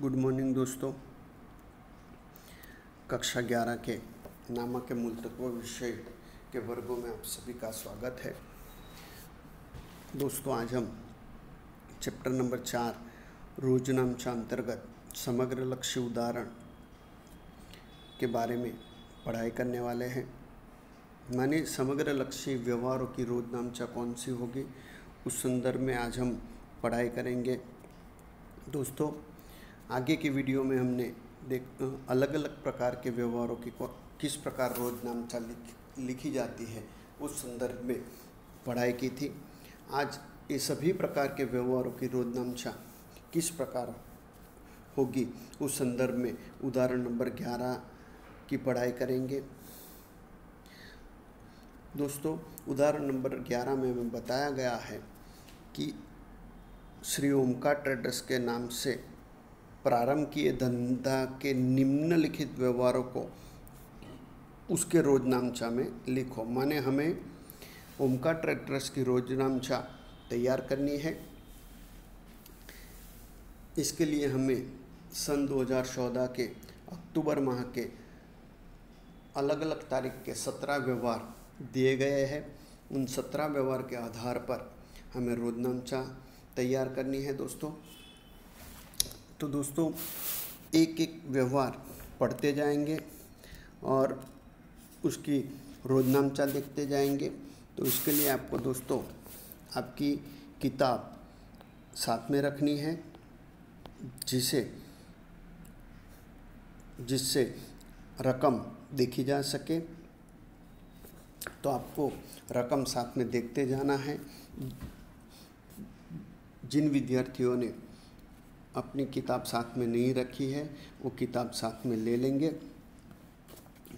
Good morning दोस्तों। कक्षा 11 के नामक के मूलतत्व विषय के वर्गों में आप सभी का स्वागत है। दोस्तों, आज हम चैप्टर नंबर 4 रोजनामचा अंतर्गत समग्र लक्ष्य उदाहरण के बारे में पढ़ाई करने वाले हैं। माने समग्र लक्ष्य व्यवहारों की रोजनामचा कौन सी होगी, उस संदर्भ में आज हम पढ़ाई करेंगे। दोस्तों, आगे की वीडियो में हमने अलग अलग प्रकार के व्यवहारों की किस प्रकार रोजनामचा लिखी जाती है उस संदर्भ में पढ़ाई की थी। आज ये सभी प्रकार के व्यवहारों की रोजनामचा किस प्रकार होगी उस संदर्भ में उदाहरण नंबर 11 की पढ़ाई करेंगे। दोस्तों, उदाहरण नंबर 11 में हमें बताया गया है कि श्री ओमकार ट्रेडर्स के नाम से प्रारंभ किए धंधा के निम्नलिखित व्यवहारों को उसके रोजनामचा में लिखो। माने हमें ओमकार ट्रेडर्स की रोजनामचा तैयार करनी है। इसके लिए हमें सन 2014 के अक्टूबर माह के अलग अलग तारीख के 17 व्यवहार दिए गए हैं। उन 17 व्यवहार के आधार पर हमें रोजनामचा तैयार करनी है। तो दोस्तों एक एक व्यवहार पढ़ते जाएंगे और उसकी रोजनामचा देखते जाएंगे। तो इसके लिए आपको दोस्तों आपकी किताब साथ में रखनी है, जिससे रकम देखी जा सके। तो आपको रकम साथ में देखते जाना है। जिन विद्यार्थियों ने अपनी किताब साथ में नहीं रखी है वो किताब साथ में ले लेंगे।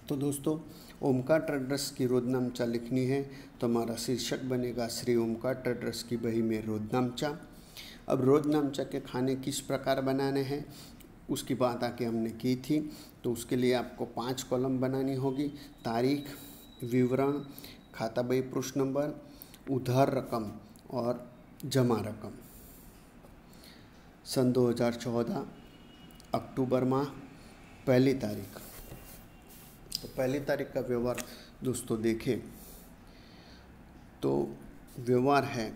तो दोस्तों, ओमकार ट्रेडर्स की रोजनामचा लिखनी है तो हमारा शीर्षक बनेगा श्री ओमकार ट्रेडर्स की बही में रोजनामचा। अब रोजनामचा के खाने किस प्रकार बनाने हैं उसकी बात आके हमने की थी। तो उसके लिए आपको 5 कॉलम बनानी होगी। तारीख, विवरण, खाता बही पृष्ठ नंबर, उधार रकम और जमा रकम। सन 2014 अक्टूबर माह पहली तारीख। तो पहली तारीख का व्यवहार दोस्तों देखें तो व्यवहार है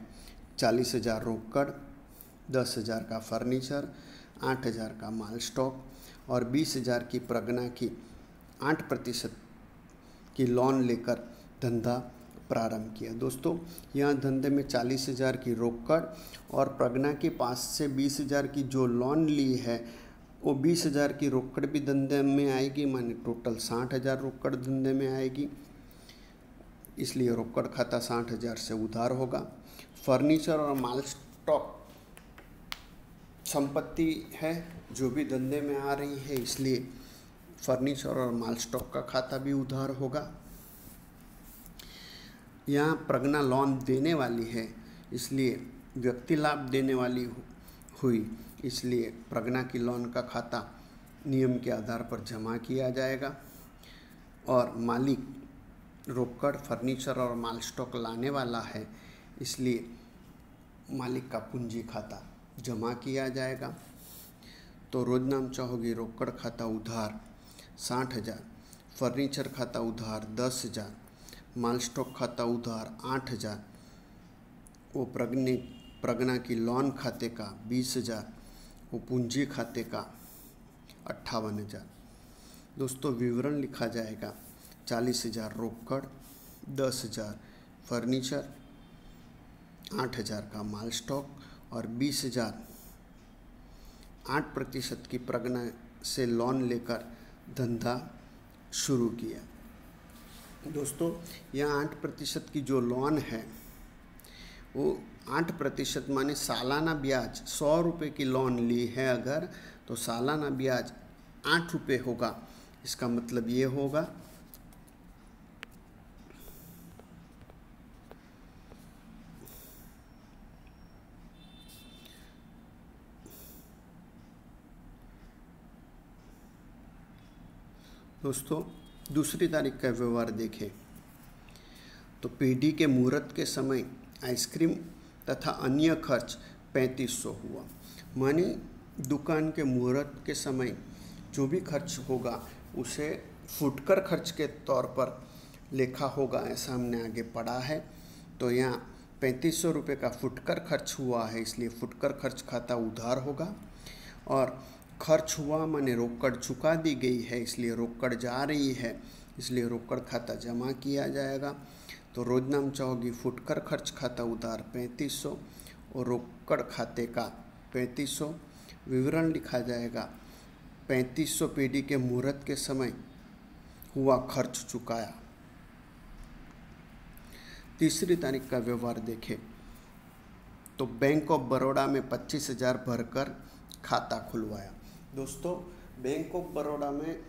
40,000 रोकड़, 10,000 का फर्नीचर, 8,000 का माल स्टॉक और 20,000 की प्रज्ञा की 8% की लोन लेकर धंधा प्रारंभ किया। दोस्तों, यहाँ धंधे में 40,000 की रोकड़ और प्रज्ञा की 5 से 20,000 की जो लोन ली है वो 20,000 की रोकड़ भी धंधे में आएगी। माने टोटल 60,000 रोकड़ धंधे में आएगी। इसलिए रोकड़ खाता 60,000 से उधार होगा। फर्नीचर और माल स्टॉक संपत्ति है जो भी धंधे में आ रही है, इसलिए फर्नीचर और माल स्टॉक का खाता भी उधार होगा। यहाँ प्रज्ञा लोन देने वाली है, इसलिए व्यक्ति लाभ देने वाली हुई, इसलिए प्रज्ञा की लोन का खाता नियम के आधार पर जमा किया जाएगा। और मालिक रोकड़, फर्नीचर और माल स्टॉक लाने वाला है, इसलिए मालिक का पूंजी खाता जमा किया जाएगा। तो रोजनामचा होगी रोकड़ खाता उधार 60,000, फर्नीचर खाता उधार 10,000, माल स्टॉक खाता उधार 8,000, वो प्रज्ञा की लोन खाते का 20,000, वो पूंजी खाते का 58,000। दोस्तों, विवरण लिखा जाएगा 40,000 रोकड़, 10,000 फर्नीचर, 8,000 का माल स्टॉक और 20,000 8% की प्रज्ञा से लोन लेकर धंधा शुरू किया। दोस्तों, यहाँ 8% की जो लोन है वो 8% माने सालाना ब्याज 100 रुपये की लोन ली है अगर, तो सालाना ब्याज 8 रुपये होगा। इसका मतलब ये होगा दोस्तों, दूसरी तारीख का व्यवहार देखें तो पीढ़ी के मुहूर्त के समय आइसक्रीम तथा अन्य खर्च 3500 हुआ। माने दुकान के मुहूर्त के समय जो भी खर्च होगा उसे फुटकर खर्च के तौर पर लिखा होगा, ऐसा हमने आगे पढ़ा है। तो यहाँ 3500 रुपये का फुटकर खर्च हुआ है, इसलिए फुटकर खर्च खाता उधार होगा। और खर्च हुआ माने रोकड़ चुका दी गई है, इसलिए रोकड़ जा रही है, इसलिए रोकड़ खाता जमा किया जाएगा। तो रोजनामचा होगी फुटकर खर्च खाता उधार 3500 और रोकड़ खाते का 3500। विवरण लिखा जाएगा 3500 पेडी के मुहूर्त के समय हुआ खर्च चुकाया। तीसरी तारीख का व्यवहार देखें तो बैंक ऑफ बड़ौदा में 25,000 भरकर खाता खुलवाया। दोस्तों, बैंक ऑफ बड़ौदा में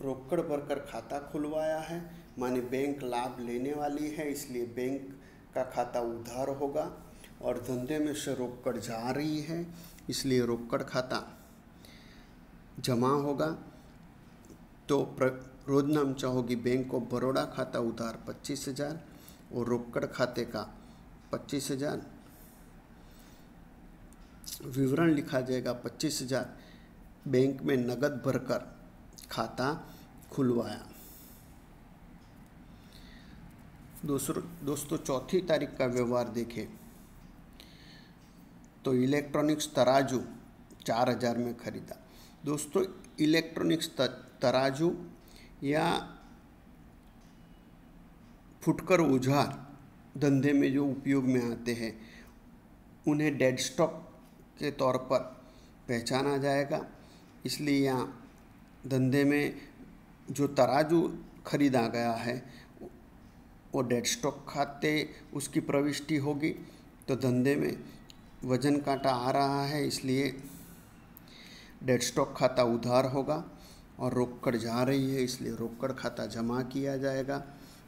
रोकड़ भरकर खाता खुलवाया है, माने बैंक लाभ लेने वाली है, इसलिए बैंक का खाता उधार होगा। और धंधे में से रोकड़ जा रही है, इसलिए रोकड़ खाता जमा होगा। तो रोजनामचा होगी बैंक ऑफ बड़ौदा खाता उधार 25,000 और रोकड़ खाते का 25,000। विवरण लिखा जाएगा 25,000 बैंक में नगद भरकर खाता खुलवाया। दोस्तों, चौथी तारीख का व्यवहार देखें तो इलेक्ट्रॉनिक्स तराजू 4,000 में खरीदा। दोस्तों, इलेक्ट्रॉनिक्स तराजू या फुटकर औजार धंधे में जो उपयोग में आते हैं उन्हें डेड स्टॉक के तौर पर पहचाना जाएगा, इसलिए यहाँ धंधे में जो तराजू खरीदा गया है वो डेड स्टॉक खाते उसकी प्रविष्टि होगी। तो धंधे में वजन काटा आ रहा है, इसलिए डेड स्टॉक खाता उधार होगा। और रोकड़ जा रही है, इसलिए रोकड़ खाता जमा किया जाएगा।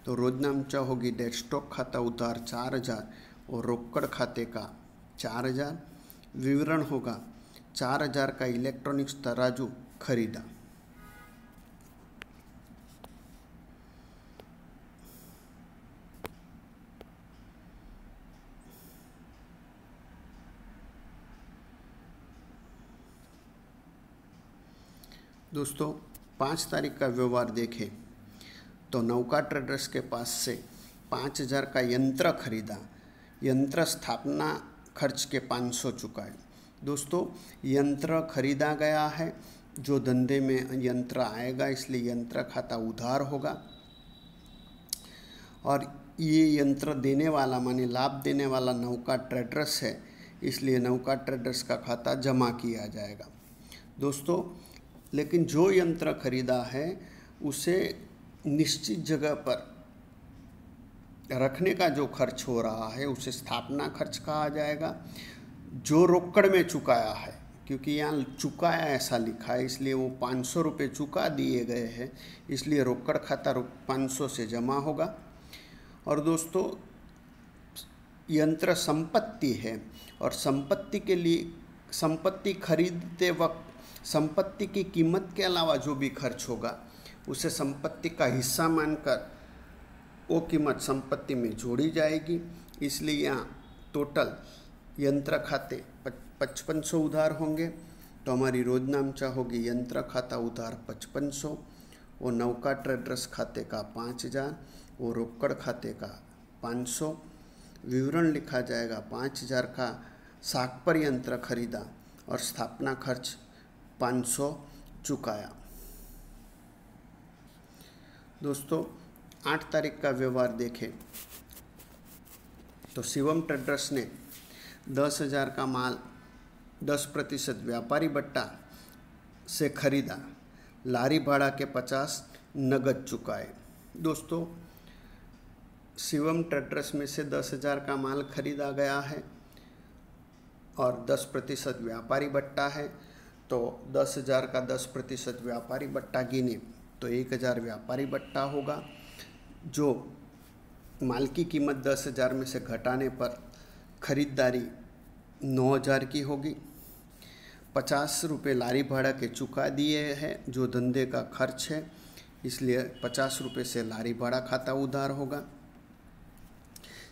तो रोजनामचा होगी डेड स्टॉक खाता उधार 4,000 और रोकड़ खाते का 4,000। विवरण होगा 4,000 का इलेक्ट्रॉनिक्स तराजू खरीदा। दोस्तों, 5 तारीख का व्यवहार देखें तो नौका ट्रेडर्स के पास से 5,000 का यंत्र खरीदा। यंत्र स्थापना खर्च के 500 चुकाए। दोस्तों, यंत्र खरीदा गया है, जो धंधे में यंत्र आएगा, इसलिए यंत्र खाता उधार होगा। और ये यंत्र देने वाला माने लाभ देने वाला नौका ट्रेडर्स है, इसलिए नौका ट्रेडर्स का खाता जमा किया जाएगा। दोस्तों, लेकिन जो यंत्र खरीदा है उसे निश्चित जगह पर रखने का जो खर्च हो रहा है उसे स्थापना खर्च कहा जाएगा। जो रोकड़ में चुकाया है, क्योंकि यहाँ चुकाया ऐसा लिखा है, इसलिए वो 500 रुपये चुका दिए गए हैं, इसलिए रोकड़ खाता 500 से जमा होगा। और दोस्तों, यंत्र संपत्ति है और संपत्ति के लिए संपत्ति खरीदते वक्त संपत्ति की कीमत के अलावा जो भी खर्च होगा उसे संपत्ति का हिस्सा मानकर वो कीमत संपत्ति में जोड़ी जाएगी, इसलिए यहाँ टोटल यंत्र खाते 5500 उधार होंगे। तो हमारी रोजनामचा होगी यंत्र खाता उधार 5500 और नौका ट्रेडर्स खाते का 5,000 और रोकड़ खाते का 500। विवरण लिखा जाएगा 5,000 का साख पर यंत्र खरीदा और स्थापना खर्च 500 चुकाया। दोस्तों, 8 तारीख का व्यवहार देखें तो शिवम ट्रेडर्स ने 10,000 का माल 10% व्यापारी बट्टा से खरीदा। लारी भाड़ा के 50 नगद चुकाए। दोस्तों, शिवम ट्रेडर्स में से 10,000 का माल खरीदा गया है और 10% व्यापारी बट्टा है। तो 10,000 का 10% व्यापारी बट्टा गिने तो 1,000 व्यापारी बट्टा होगा। जो माल की कीमत 10,000 में से घटाने पर खरीदारी 9,000 की होगी। 50 रुपये लारी भाड़ा के चुका दिए हैं, जो धंधे का खर्च है, इसलिए 50 रुपये से लारी भाड़ा खाता उधार होगा।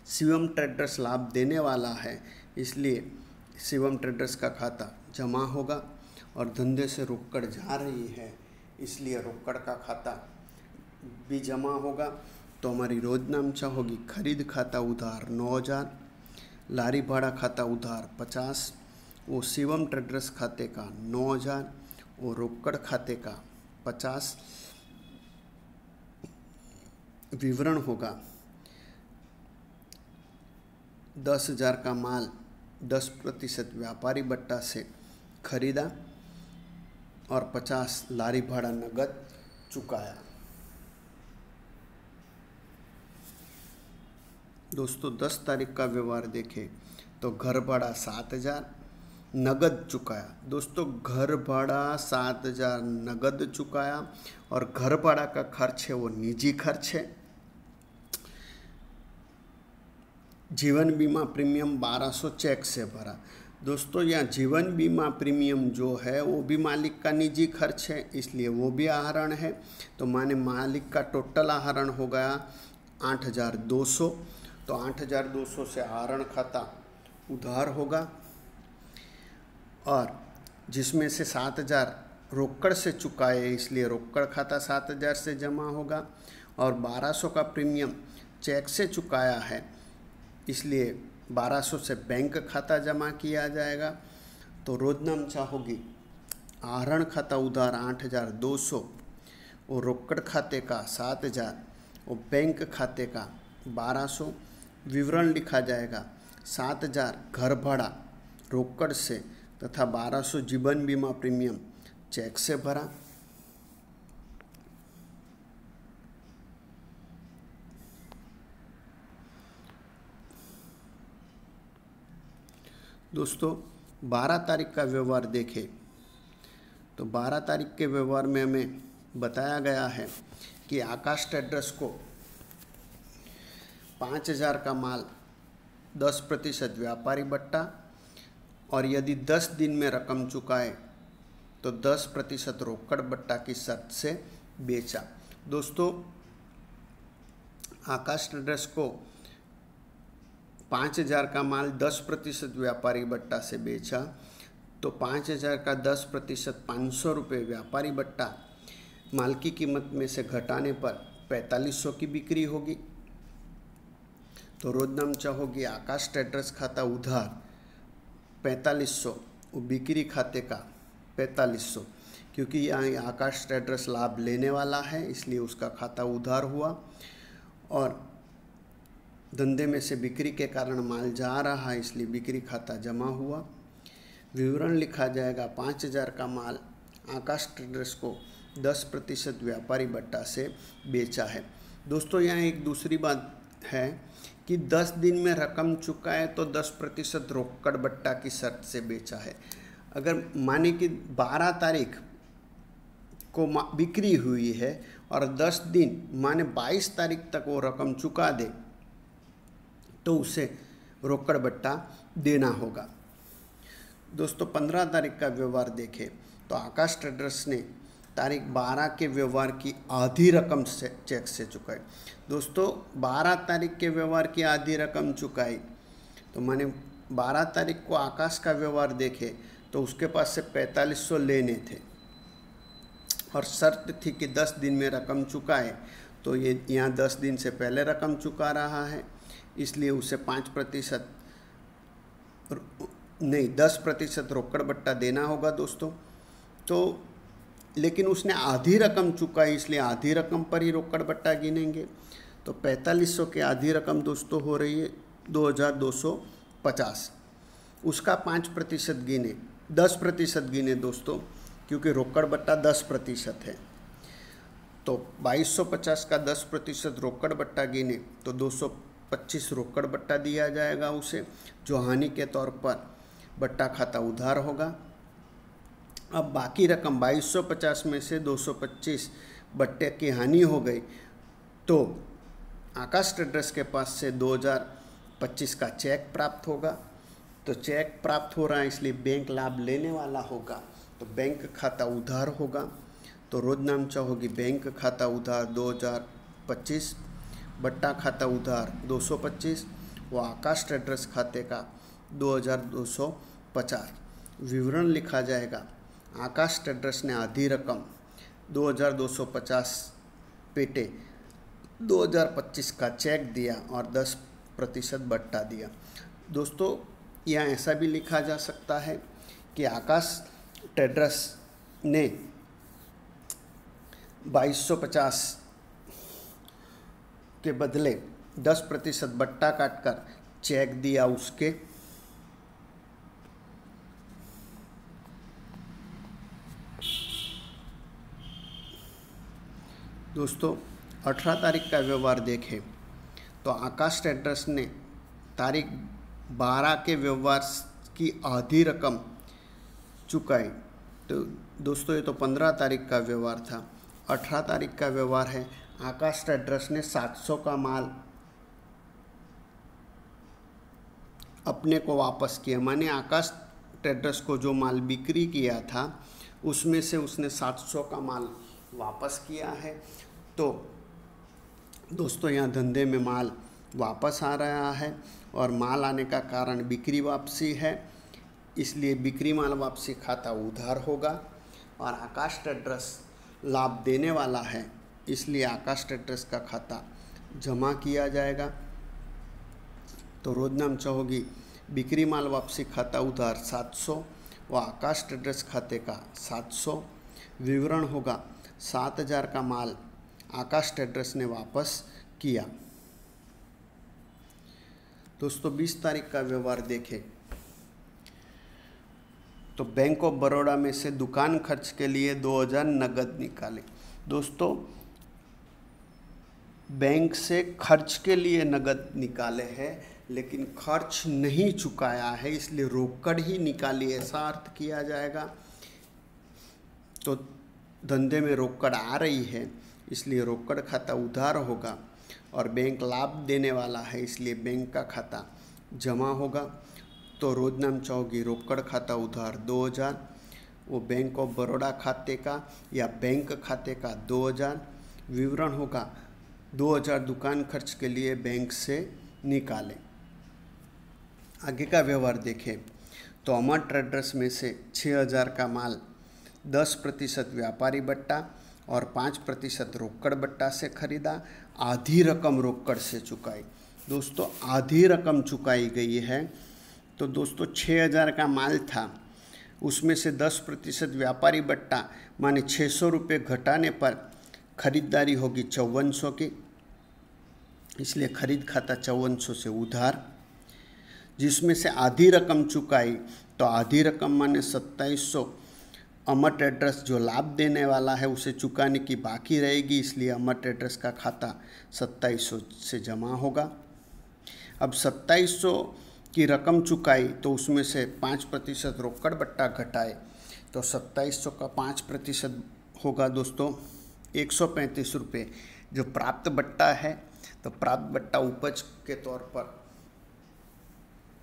शिवम ट्रेडर्स लाभ देने वाला है, इसलिए शिवम ट्रेडर्स का खाता जमा होगा और धंधे से रोकड़ जा रही है, इसलिए रोकड़ का खाता भी जमा होगा। तो हमारी रोजनामचा होगी खरीद खाता उधार 9,000, लारी भाड़ा खाता उधार 50, वो शिवम ट्रेडर्स खाते का 9,000, वो रोकड़ खाते का 50। विवरण होगा 10,000 का माल 10% व्यापारी बट्टा से खरीदा और 50 लारी भाड़ा नगद चुकाया। दोस्तों 10 तारीख का व्यवहार देखें तो घर भाड़ा 7,000 नगद चुकाया। दोस्तों घर भाड़ा 7,000 नगद चुकाया और घर भाड़ा का खर्च है वो निजी खर्च है। जीवन बीमा प्रीमियम 1,200 चेक से भरा। दोस्तों यहाँ जीवन बीमा प्रीमियम जो है वो भी मालिक का निजी खर्च है, इसलिए वो भी आहरण है। तो माने मालिक का टोटल आहरण हो गया 8,200। तो 8,200 से आहरण खाता उधार होगा और जिसमें से 7,000 रोकड़ से चुकाए, इसलिए रोकड़ खाता 7,000 से जमा होगा और 1,200 का प्रीमियम चेक से चुकाया है, इसलिए 1,200 से बैंक खाता जमा किया जाएगा। तो रोजनामचा होगी आहरण खाता उधार 8,200 और रोकड़ खाते का 7,000 और बैंक खाते का 1,200। विवरण लिखा जाएगा 7,000 घर भाड़ा रोकड़ से तथा 1,200 जीवन बीमा प्रीमियम चेक से भरा। दोस्तों 12 तारीख का व्यवहार देखें तो 12 तारीख के व्यवहार में हमें बताया गया है कि आकाश ट्रेडर्स को 5,000 का माल 10% व्यापारी बट्टा और यदि 10 दिन में रकम चुकाए तो 10% रोकड़ बट्टा की शर्त से बेचा। दोस्तों आकाश ट्रेडर्स को 5,000 का माल 10% व्यापारी बट्टा से बेचा तो 5,000 का 10% 500 रुपये व्यापारी बट्टा माल की कीमत में से घटाने पर 4,500 की बिक्री होगी। तो रोजनामचा होगी आकाश ट्रेडर्स खाता उधार 4,500, वो बिक्री खाते का 4,500, क्योंकि यहाँ आकाश ट्रेडर्स लाभ लेने वाला है इसलिए उसका खाता उधार हुआ और धंधे में से बिक्री के कारण माल जा रहा है इसलिए बिक्री खाता जमा हुआ। विवरण लिखा जाएगा 5,000 का माल आकाश ट्रेडर्स को 10% व्यापारी बट्टा से बेचा है। दोस्तों यहाँ एक दूसरी बात है कि 10 दिन में रकम चुकाए तो 10% रोकड़ बट्टा की शर्त से बेचा है। अगर माने कि 12 तारीख को बिक्री हुई है और 10 दिन माने 22 तारीख तक वो रकम चुका दे तो उसे रोकड़ बट्टा देना होगा। दोस्तों 15 तारीख का व्यवहार देखें तो आकाश ट्रेडर्स ने तारीख 12 के व्यवहार की आधी रकम से चेक से चुकाई। दोस्तों 12 तारीख के व्यवहार की आधी रकम चुकाई तो माने 12 तारीख को आकाश का व्यवहार देखे तो उसके पास से 4,500 लेने थे और शर्त थी कि 10 दिन में रकम चुकाए। तो ये यहाँ 10 दिन से पहले रकम चुका रहा है इसलिए उसे 5% नहीं 10% रोकड़ बट्टा देना होगा। दोस्तों तो लेकिन उसने आधी रकम चुकाई इसलिए आधी रकम पर ही रोकड़ बट्टा गिनेंगे। तो 4,500 की आधी रकम दोस्तों हो रही है 2,250, उसका 5% गिने 10% गिने दोस्तों, क्योंकि रोकड़ बट्टा 10% है। तो 2,250 का 10% रोकड़ बट्टा गिने तो 225 रोकड़ बट्टा दिया जाएगा उसे, जो हानि के तौर पर बट्टा खाता उधार होगा। अब बाकी रकम 2,250 में से 225 बट्टे की हानि हो गई तो आकाश ट्रेडर्स के पास से 2,025 का चेक प्राप्त होगा। तो चेक प्राप्त हो रहा है इसलिए बैंक लाभ लेने वाला होगा, तो बैंक खाता उधार होगा। तो रोजनामचा होगी बैंक खाता उधार 2,025, बट्टा खाता उधार 225, वो आकाश ट्रेडर्स खाते का 2,250 50। विवरण लिखा जाएगा, आकाश ट्रेडर्स ने आधी रकम 2250 पेटे 2025 का चेक दिया और 10% बट्टा दिया। दोस्तों, यहाँ ऐसा भी लिखा जा सकता है कि आकाश ट्रेडर्स ने 2250 के बदले 10% बट्टा काटकर चेक दिया उसके दोस्तों 18 तारीख का व्यवहार देखें तो आकाश ट्रेडर्स ने तारीख 12 के व्यवहार की आधी रकम चुकाई। तो दोस्तों ये तो 15 तारीख का व्यवहार था। 18 तारीख का व्यवहार है, आकाश ट्रेडर्स ने 700 का माल अपने को वापस किया। माने आकाश ट्रेडर्स को जो माल बिक्री किया था उसमें से उसने 700 का माल वापस किया है। तो दोस्तों यहाँ धंधे में माल वापस आ रहा है और माल आने का कारण बिक्री वापसी है, इसलिए बिक्री माल वापसी खाता उधार होगा। और आकाश ट्रेडर्स लाभ देने वाला है, इसलिए आकाश ट्रेडर्स का खाता जमा किया जाएगा। तो रोजनामचा होगी बिक्री माल वापसी खाता उधार 700 व आकाश ट्रेडर्स खाते का 700। विवरण होगा 7000 का माल आकाश ट्रेडर्स ने वापस किया। दोस्तों 20 तारीख का व्यवहार देखें तो बैंक ऑफ बड़ौदा में से दुकान खर्च के लिए 2000 नगद निकाले। दोस्तों बैंक से खर्च के लिए नगद निकाले हैं, लेकिन खर्च नहीं चुकाया है, इसलिए रोकड़ ही निकाली, ऐसा अर्थ किया जाएगा। तो धंधे में रोकड़ आ रही है, इसलिए रोकड़ खाता उधार होगा और बैंक लाभ देने वाला है, इसलिए बैंक का खाता जमा होगा। तो रोजनामचा होगी रोकड़ खाता उधार 2000, वो बैंक ऑफ बड़ौदा खाते का या बैंक खाते का 2000। विवरण होगा 2000 दुकान खर्च के लिए बैंक से निकालें। आगे का व्यवहार देखें तो अमर ट्रेडर्स में से 6000 का माल 10% व्यापारी बट्टा और 5% रोकड़ बट्टा से खरीदा, आधी रकम रोकड़ से चुकाई। दोस्तों आधी रकम चुकाई गई है। तो दोस्तों 6000 का माल था, उसमें से 10% व्यापारी बट्टा माने 600 रुपये घटाने पर खरीदारी होगी 5400 की, इसलिए खरीद खाता 5400 से उधार। जिसमें से आधी रकम चुकाई, तो आधी रकम माने 2700 अमर ट्रेडर्स जो लाभ देने वाला है उसे चुकाने की बाकी रहेगी, इसलिए अमर ट्रेडर्स का खाता 2700 से जमा होगा। अब 2700 की रकम चुकाई तो उसमें से 5% रोकड़ बट्टा घटाए, तो 2700 का 5% होगा दोस्तों 135 रुपये जो प्राप्त बट्टा है। तो प्राप्त बट्टा उपज के तौर पर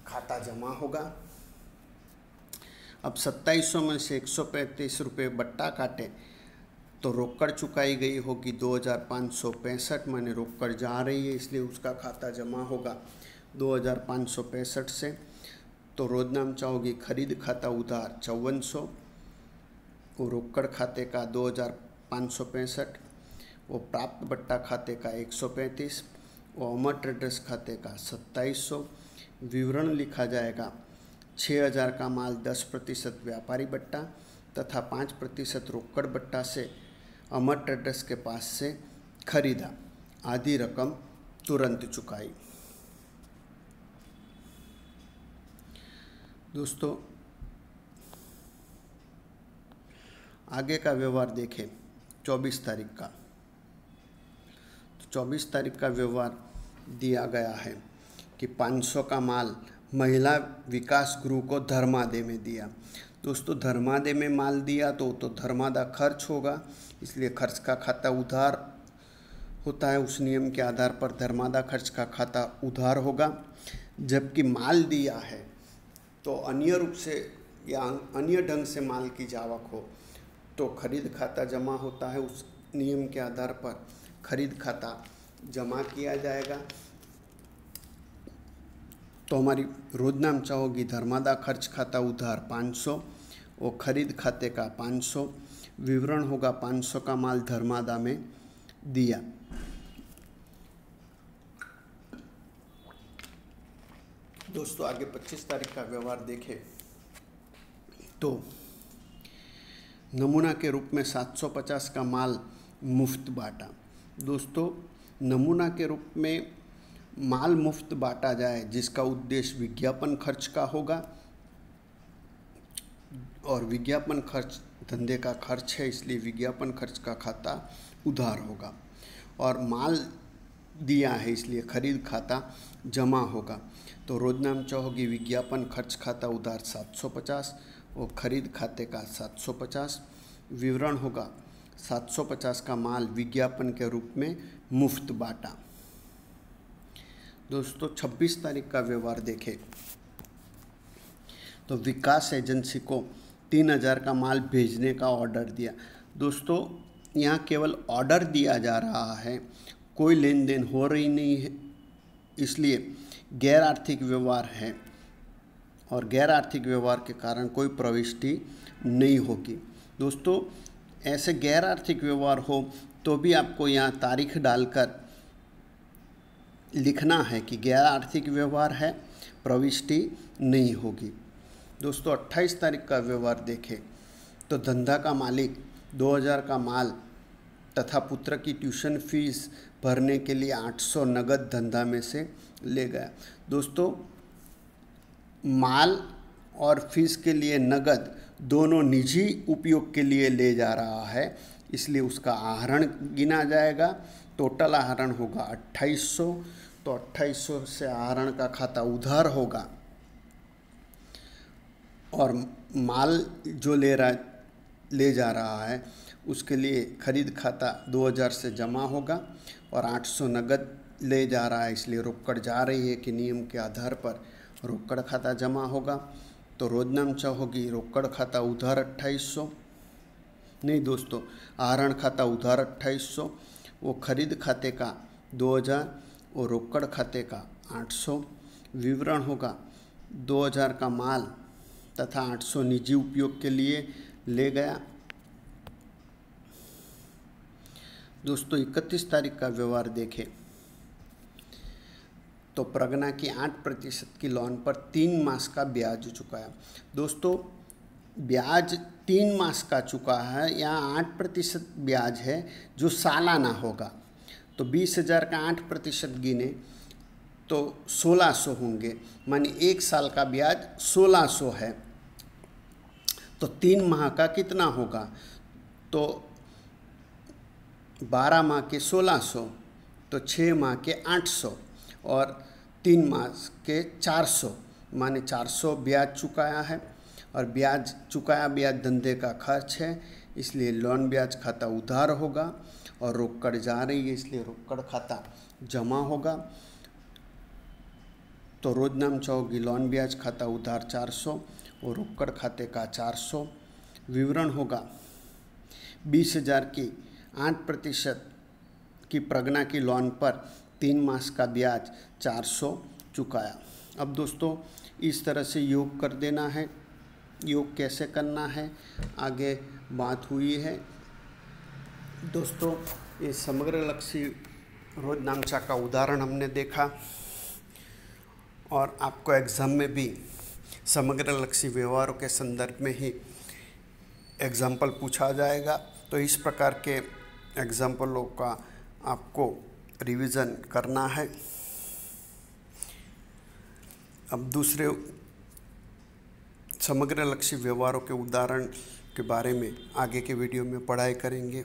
खाता जमा होगा। अब 2700 में से 135 रुपये बट्टा काटे तो रोकड़ चुकाई गई होगी 2565, माने रोकड़ जा रही है, इसलिए उसका खाता जमा होगा 2565 से। तो रोजनामचा होगी खरीद खाता उधार 5400, वो रोकड़ खाते का 2565, वो प्राप्त बट्टा खाते का 135, वो अमर ट्रेडर्स खाते का 2700। विवरण लिखा जाएगा 6000 का माल 10% व्यापारी बट्टा तथा 5% रोकड़ बट्टा से अमर ट्रेडर्स के पास से खरीदा, आधी रकम तुरंत चुकाई। दोस्तों आगे का व्यवहार देखें 24 तारीख का, तो 24 तारीख का व्यवहार दिया गया है कि 500 का माल महिला विकास गृह को धर्मादे में दिया। दोस्तों धर्मादे में माल दिया तो धर्मादा खर्च होगा, इसलिए खर्च का खाता उधार होता है, उस नियम के आधार पर धर्मादा खर्च का खाता उधार होगा। जबकि माल दिया है तो अन्य रूप से या अन्य ढंग से माल की जावक हो तो खरीद खाता जमा होता है, उस नियम के आधार पर खरीद खाता जमा किया जाएगा। तो हमारी रोजना आमचा होगी धर्मादा खर्च खाता उधार 500 और खरीद खाते का 500, विवरण होगा 500 का माल धर्मादा में दिया। दोस्तों आगे 25 तारीख का व्यवहार देखें तो नमूना के रूप में 750 का माल मुफ्त बांटा। दोस्तों नमूना के रूप में माल मुफ्त बांटा जाए जिसका उद्देश्य विज्ञापन खर्च का होगा और विज्ञापन खर्च धंधे का खर्च है, इसलिए विज्ञापन खर्च का खाता उधार होगा। और माल दिया है इसलिए खरीद खाता जमा होगा। तो रोजना आमचा होगी विज्ञापन खर्च खाता उधार 750 और खरीद खाते का 750, विवरण होगा 750 का माल विज्ञापन के रूप में मुफ्त बांटा। दोस्तों 26 तारीख का व्यवहार देखें तो विकास एजेंसी को 3000 का माल भेजने का ऑर्डर दिया। दोस्तों यहाँ केवल ऑर्डर दिया जा रहा है, कोई लेन देन हो रही नहीं है, इसलिए गैर आर्थिक व्यवहार है और गैर आर्थिक व्यवहार के कारण कोई प्रविष्टि नहीं होगी। दोस्तों ऐसे गैर आर्थिक व्यवहार हो तो भी आपको यहाँ तारीख डालकर लिखना है कि गैर आर्थिक व्यवहार है, प्रविष्टि नहीं होगी। दोस्तों 28 तारीख का व्यवहार देखें तो धंधा का मालिक 2000 का माल तथा पुत्र की ट्यूशन फीस भरने के लिए 800 नगद धंधा में से ले गया। दोस्तों माल और फीस के लिए नगद दोनों निजी उपयोग के लिए ले जा रहा है, इसलिए उसका आहरण गिना जाएगा। टोटल आहरण होगा 2800, तो 2800 से आहरण का खाता उधार होगा और माल जो ले जा रहा है उसके लिए खरीद खाता 2000 से जमा होगा और 800 नगद ले जा रहा है, इसलिए रोकड़ जा रही है कि नियम के आधार पर रोकड़ खाता जमा होगा। तो रोजना आमचा होगी रोकड़ खाता उधार 2800, नहीं दोस्तों आहरण खाता उधार 2800, वो खरीद खाते का 2000 और रोकड़ खाते का 800, विवरण होगा 2000 का माल तथा 800 निजी उपयोग के लिए ले गया। दोस्तों 31 तारीख का व्यवहार देखें तो प्रगना की 8% की लोन पर 3 मास का ब्याज चुकाया। दोस्तों ब्याज 3 मास का चुका है, यहाँ 8% ब्याज है जो सालाना होगा। तो 20,000 का 8% गिने तो 1600 होंगे, माने 1 साल का ब्याज 1600 है। तो 3 माह का कितना होगा, तो 12 माह के 1600, तो 6 माह के 800 और 3 माह के 400, माने 400 ब्याज चुकाया है। और ब्याज चुकाया ब्याज धंधे का खर्च है, इसलिए लोन ब्याज खाता उधार होगा और रोकड़ जा रही है, इसलिए रोकड़ खाता जमा होगा। तो रोजना आमचा होगी लोन ब्याज खाता उधार 400 और रोकड़ खाते का 400, विवरण होगा 20,000 की 8% की प्रगना की लोन पर 3 मास का ब्याज 400 चुकाया। अब दोस्तों इस तरह से योग कर देना है। योग कैसे करना है आगे बात हुई है। दोस्तों ये समग्र लक्षी रोजना आमचा का उदाहरण हमने देखा और आपको एग्ज़ाम में भी समग्र लक्षी व्यवहारों के संदर्भ में ही एग्जाम्पल पूछा जाएगा। तो इस प्रकार के एग्जाम्पलों का आपको रिवीजन करना है। अब दूसरे समग्र लक्षी व्यवहारों के उदाहरण के बारे में आगे के वीडियो में पढ़ाई करेंगे।